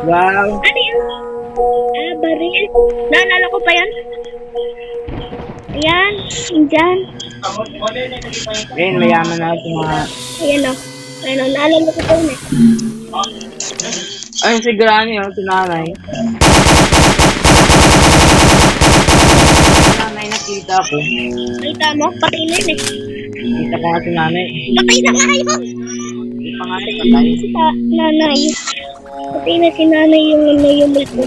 Wow. Ano yun? Ah, baril. Naalala ko pa yan. Ayan, dyan. Ayun, mayaman na ito mga... Ayan o. Ayan o, naalala ko pa yun eh. Ayun si Granny, oh, si nanay. Si nanay nakita ko. Nakita mo? Patay na yun eh. Kita ko nga si nanay. Patay na nga yun! Hindi pa nga rin patay. Si nanay. Patay na si nanay yung multo.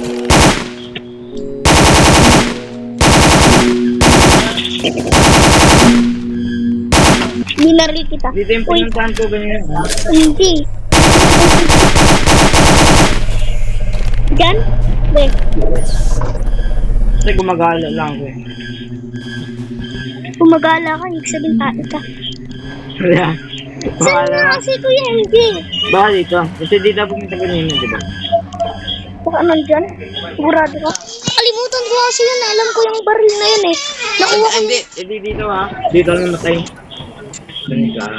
Binaril kita. Dito yung pinuntahan ko ganyan. Ha? Hindi. Diyan? Weh. Kasi gumagala lang ko eh. Gumagala ka, ibig sabihin tayo ka. Wala. Saan Gumagala nga lang. kasi Kuya hindi? Baka dito. Kasi dito pumunta kanina, di ba? Baka nandyan? Sigurado ka? Kalimutan ko kasi yun. Alam ko yung baril na yun eh. Nakuha ko. Hindi, hindi dito ha. Dito lang matay. Dito ka.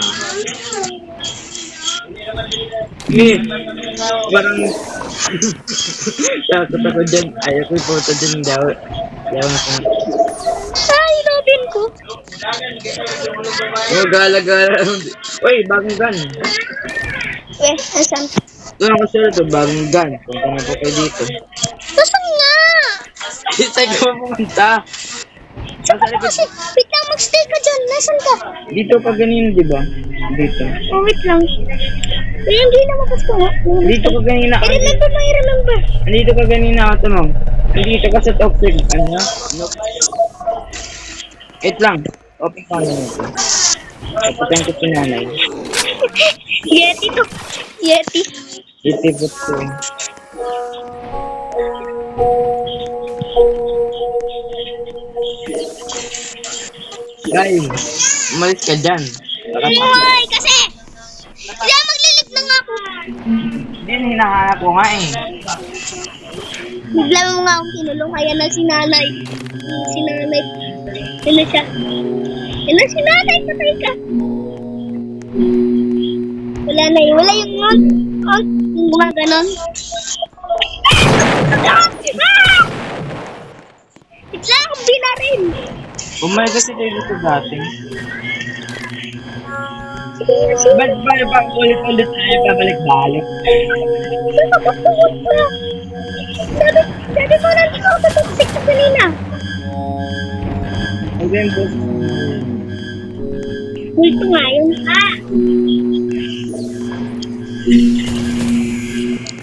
Eh, parang... Takot ako dyan. Ayaw ko ipoto dyan daw. Ayaw na kung... Ay, Robin ko. Oh, gala-gala. Uy, bagong gun. Eh, asan? Doon ako sila to, bagong gun. Punta na po kayo dito. Nasaan nga? Saan ka ba pumunta? Saan ka kasi? Wait lang, magstay ka dyan. Nasaan ka? Dito pa ganyan, di ba? Dito. Oh, wait lang. Eh, hindi naman kasi nga. Dito ka ganina. I remember na i-remember. Andito ka ganina ako tanong. Andito ka sa toxic. Ano? Nope. Wait lang. Open ka lang ito. Open ko si nanay. Yeti to. Yeti. Itipot ko. Guys, umalis ka dyan. Uy, kasi! Hindi, maglilig na nga ako. Hindi, hinahanap ko nga eh. Bigla mo nga akong kinulong. Kaya na si nanay. Si nanay. Yan na siya. Yan na si nanay. Patay ka. Wala na yun. Wala yung on. On. Yung gumaganon. Bigla akong binarin. Umalis kasi tayo dito dati. Sige na siya. Ba't ba ulit-ulit tayo babalik-balik? Sabi ko nandito ako sa toxic na kanina. Again, boss. Multo nga yun. Ah!